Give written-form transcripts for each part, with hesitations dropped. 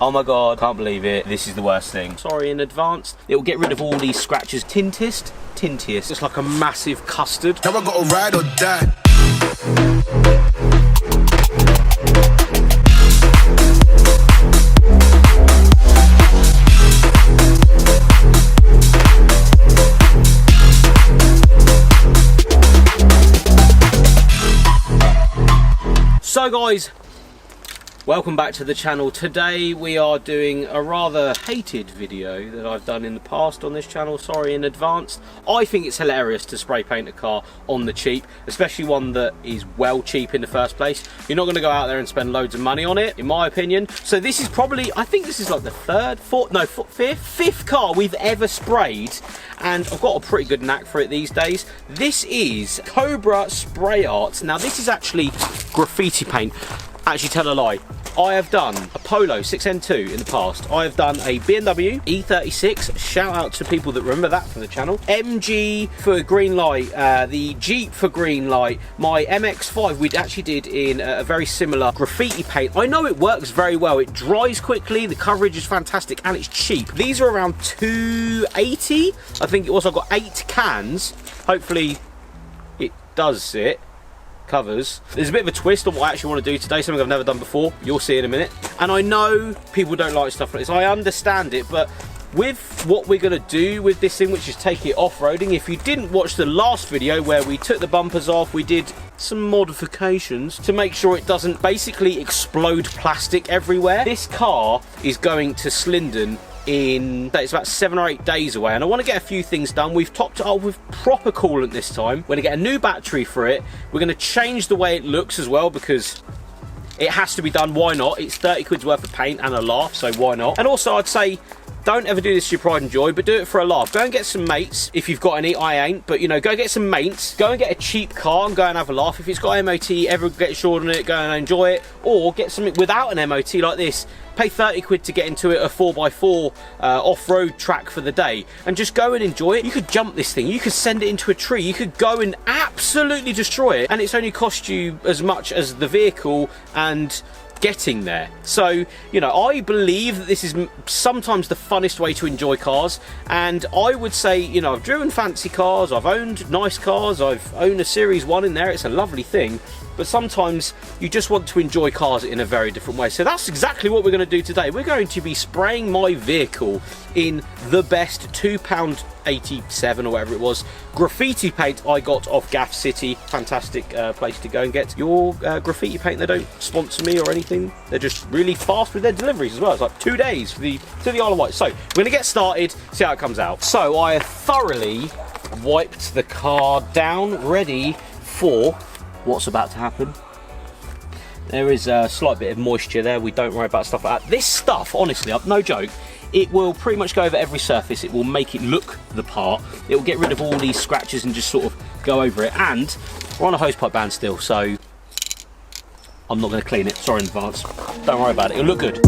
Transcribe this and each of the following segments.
Oh my god, can't believe it. This is the worst thing. Sorry in advance. It will get rid of all these scratches. Tintiest. It's like a massive custard. Now I gotta ride or die. So guys, welcome back to the channel. Today we are doing a rather hated video that I've done in the past on this channel. Sorry in advance. I think it's hilarious to spray paint a car on the cheap, especially one that is well cheap in the first place. You're not going to go out there and spend loads of money on it, in my opinion. So this is probably, I think this is like the fifth car we've ever sprayed, and I've got a pretty good knack for it these days. This is Cobra Spray Art. Now this is actually graffiti paint. Actually, tell a lie. I have done a Polo 6N2 in the past. I have done a BMW E36. Shout out to people that remember that from the channel. MG for green light, the Jeep for green light. My MX-5 we actually did in a very similar graffiti paint. I know it works very well. It dries quickly, the coverage is fantastic, and it's cheap. These are around $2.80. I think it was. I've got 8 cans. Hopefully it does it. Covers. There's a bit of a twist on what I actually want to do today, something I've never done before. You'll see in a minute. And I know people don't like stuff like this. I understand it, but with what we're going to do with this thing, which is take it off-roading, if you didn't watch the last video where we took the bumpers off, we did some modifications to make sure it doesn't basically explode plastic everywhere. This car is going to Slindon in, it's about 7 or 8 days away, and I want to get a few things done. We've topped it up with proper coolant this time. We're going to get a new battery for it. We're going to change the way it looks as well, because it has to be done. Why not? It's 30 quid's worth of paint and a laugh, so why not? And also I'd say, don't ever do this to your pride and joy, but do it for a laugh. Go and get some mates, if you've got any. I ain't, but you know, go get some mates. Go and get a cheap car and go and have a laugh. If it's got MOT, ever get short on it, go and enjoy it. Or get something without an MOT like this. Pay 30 quid to get into it, a 4x4 off-road track for the day, and just go and enjoy it. You could jump this thing, you could send it into a tree, you could go and absolutely destroy it, and it's only cost you as much as the vehicle and getting there. So, you know, I believe that this is sometimes the funnest way to enjoy cars, and I would say, you know, I've driven fancy cars, I've owned nice cars, I've owned a Series 1 in there, it's a lovely thing, but sometimes you just want to enjoy cars in a very different way. So that's exactly what we're going to do today. We're going to be spraying my vehicle in the best £2.87 or whatever it was graffiti paint I got off Gaff City. Fantastic place to go and get your graffiti paint. They don't sponsor me or anything. They're just really fast with their deliveries as well. It's like 2 days to the Isle of Wight. So we're going to get started, see how it comes out. So I have thoroughly wiped the car down, ready for what's about to happen. There is a slight bit of moisture there. We don't worry about stuff like that. This stuff, honestly, no joke, it will pretty much go over every surface. It will make it look the part. It will get rid of all these scratches and just sort of go over it. And we're on a hosepipe ban still, so I'm not going to clean it. Sorry in advance. Don't worry about it. It'll look good.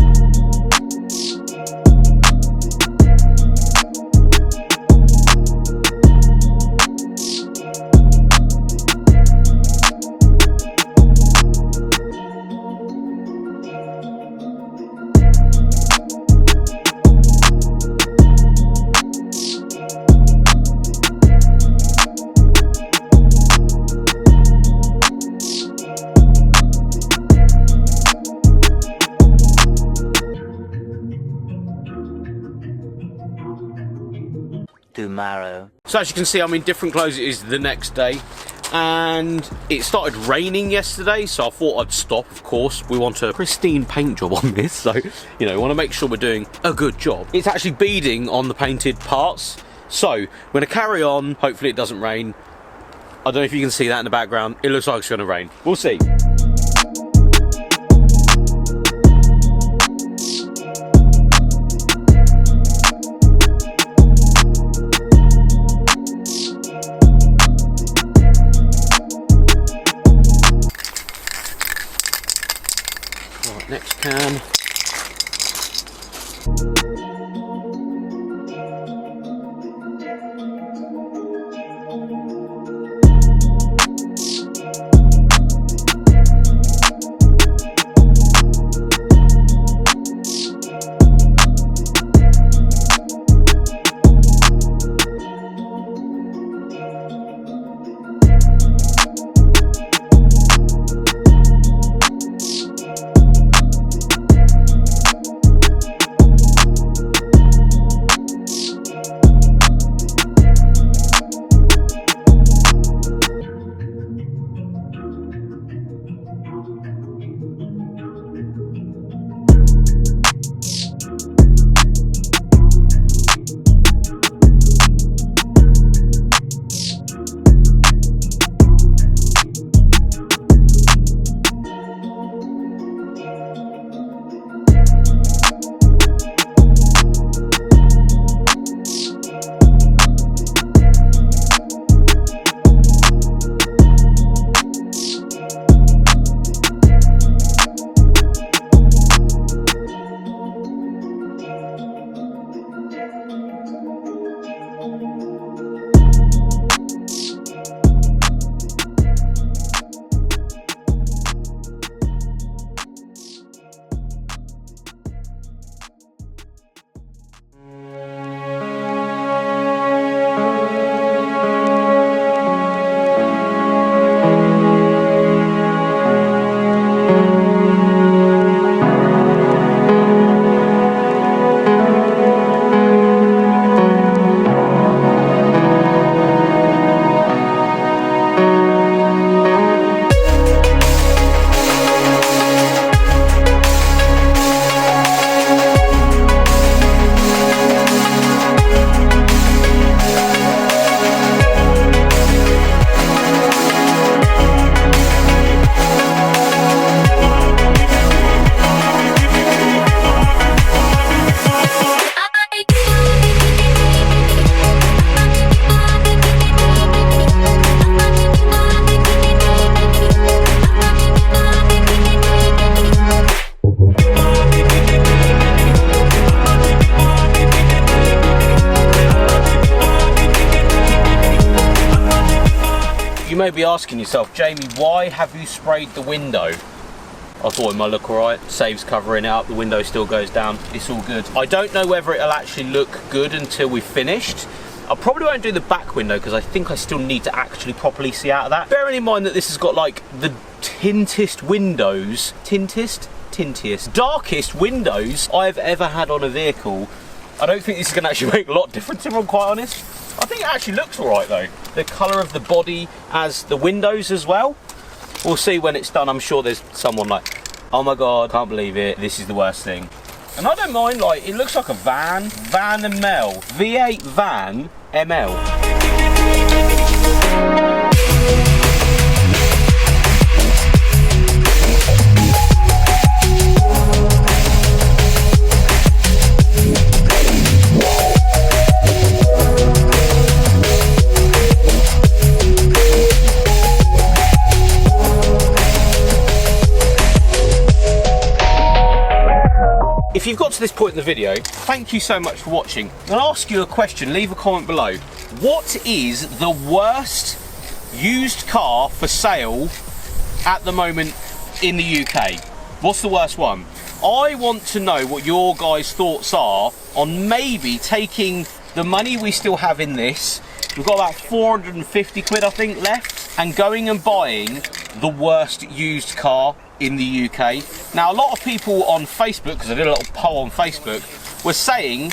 Tomorrow. So as you can see, I'm in different clothes. It is the next day, and it started raining yesterday, so I thought I'd stop. Of course, we want a pristine paint job on this, so you know, we want to make sure we're doing a good job. It's actually beading on the painted parts, so we're going to carry on. Hopefully it doesn't rain. I don't know if you can see that in the background. It looks like it's going to rain. We'll see. Next can. may be asking yourself, Jamie, why have you sprayed the window? I thought it might look alright. Saves covering it up, the window still goes down, it's all good. I don't know whether it'll actually look good until we've finished. I probably won't do the back window because I think I still need to actually properly see out of that. Bearing in mind that this has got like the tintiest windows, tintiest, darkest windows I've ever had on a vehicle. I don't think this is going to actually make a lot of difference if I'm quite honest. I think it actually looks alright though. The colour of the body as the windows as well. We'll see when it's done. I'm sure there's someone like, oh my god, can't believe it, this is the worst thing. And I don't mind, like, it looks like a van ML, V8 van ML. If you've got to this point in the video, thank you so much for watching. I'll ask you a question, leave a comment below. What is the worst used car for sale at the moment in the UK? What's the worst one? I want to know what your guys' thoughts are on maybe taking the money we still have in this, we've got about 450 quid I think left, and going and buying the worst used car in the UK. Now a lot of people on Facebook, because I did a little poll on Facebook, were saying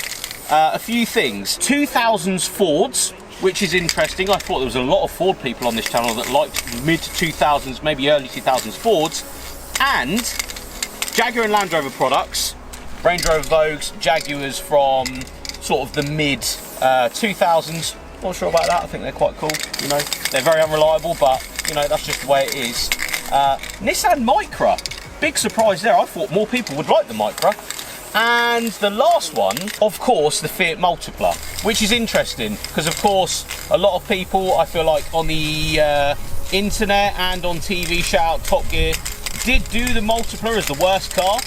a few things. 2000s Fords, which is interesting. I thought there was a lot of Ford people on this channel that liked mid 2000s, maybe early 2000s Fords, and Jaguar and Land Rover products, Range Rover Vogues, Jaguars from sort of the mid 2000s. Not sure about that, I think they're quite cool, you know. They're very unreliable, but you know, that's just the way it is. Nissan Micra, big surprise there. I thought more people would like the Micra. And the last one, of course, the Fiat Multipla, which is interesting because, of course, a lot of people, I feel like, on the internet and on TV, shout out Top Gear, did do the Multipla as the worst car,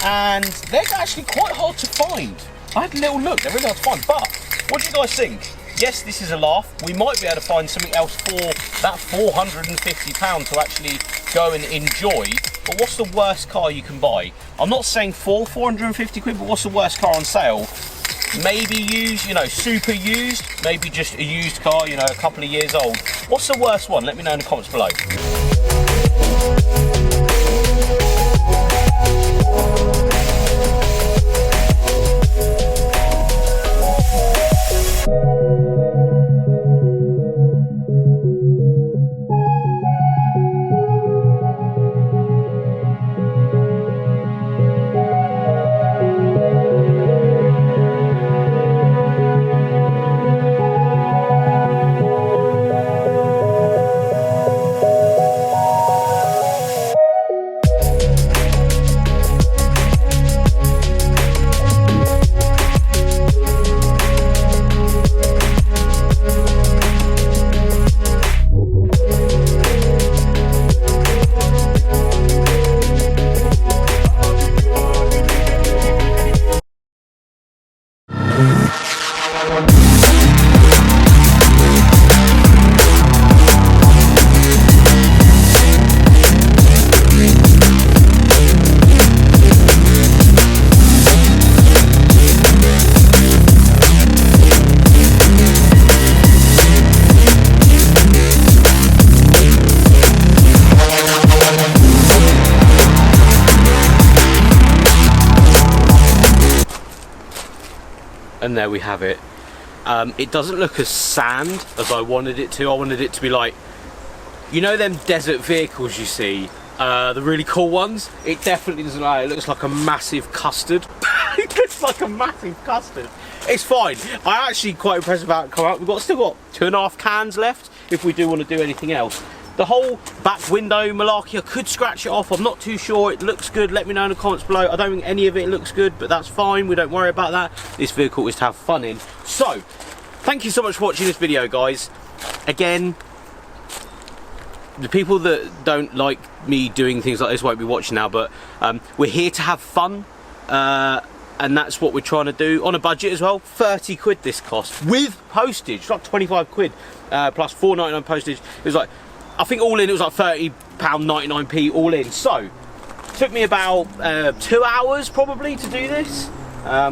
and they're actually quite hard to find. I had a little look, they're really hard to find, but what do you guys think? Yes, this is a laugh. We might be able to find something else for that £450 to actually go and enjoy. But what's the worst car you can buy? I'm not saying for 450 quid, but what's the worst car on sale? Maybe used, you know, super used. Maybe just a used car, you know, a couple of years old. What's the worst one? Let me know in the comments below. And there we have it. It doesn't look as sand as I wanted it to. I wanted it to be like, you know them desert vehicles you see, the really cool ones? It definitely doesn't like it. It looks like a massive custard. It looks like a massive custard. It's fine. I'm actually quite impressed about it coming out. We've still got 2.5 cans left if we do want to do anything else. The whole back window malarkey, I could scratch it off. I'm not too sure. It looks good. Let me know in the comments below. I don't think any of it looks good, but that's fine. We don't worry about that. This vehicle is to have fun in. So, thank you so much for watching this video, guys. Again, the people that don't like me doing things like this won't be watching now, but we're here to have fun. And that's what we're trying to do on a budget as well. 30 quid this cost with postage, like 25 quid plus £4.99 postage. It was like I think all in it was like £30.99p all in. So took me about 2 hours probably to do this.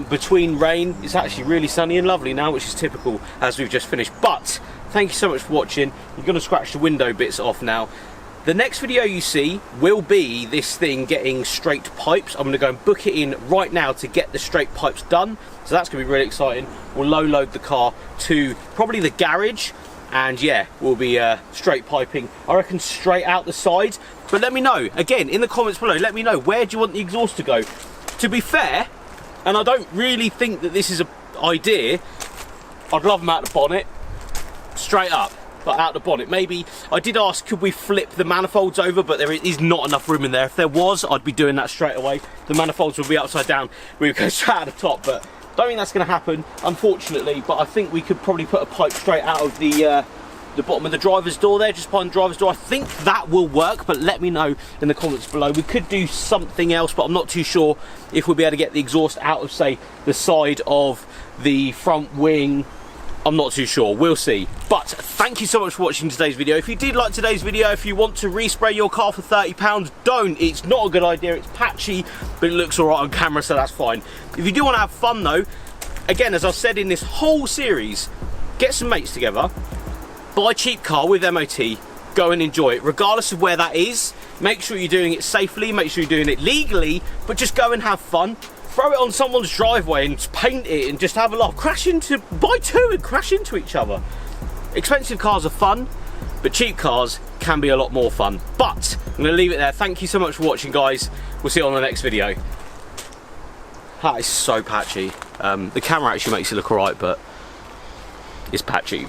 Between rain, it's actually really sunny and lovely now, which is typical as we've just finished. But thank you so much for watching. You're going to scratch the window bits off now. The next video you see will be this thing getting straight pipes. I'm going to go and book it in right now to get the straight pipes done. So that's going to be really exciting. We'll load the car to probably the garage. And yeah, we'll be straight piping, I reckon, straight out the sides. But let me know, again, in the comments below, let me know, where do you want the exhaust to go? To be fair, and I don't really think that this is an idea, I'd love them out the bonnet, straight up, but out the bonnet. Maybe, I did ask, could we flip the manifolds over, but there is not enough room in there. If there was, I'd be doing that straight away. The manifolds would be upside down, we would go straight out the top, but don't think that's going to happen, unfortunately. But I think we could probably put a pipe straight out of the bottom of the driver's door there, just behind the driver's door. I think that will work, but let me know in the comments below. We could do something else, but I'm not too sure if we'll be able to get the exhaust out of, say, the side of the front wing. I'm not too sure, we'll see. But thank you so much for watching today's video. If you did like today's video, if you want to respray your car for £30, don't. It's not a good idea, it's patchy, but it looks alright on camera, so that's fine. If you do want to have fun though, again, as I've said in this whole series, get some mates together, buy a cheap car with MOT, go and enjoy it, regardless of where that is. Make sure you're doing it safely, make sure you're doing it legally, but just go and have fun. Throw it on someone's driveway and paint it and just have a laugh. Buy two and crash into each other. Expensive cars are fun, but cheap cars can be a lot more fun. But I'm going to leave it there. Thank you so much for watching, guys. We'll see you on the next video. That is so patchy. The camera actually makes it look alright, but it's patchy.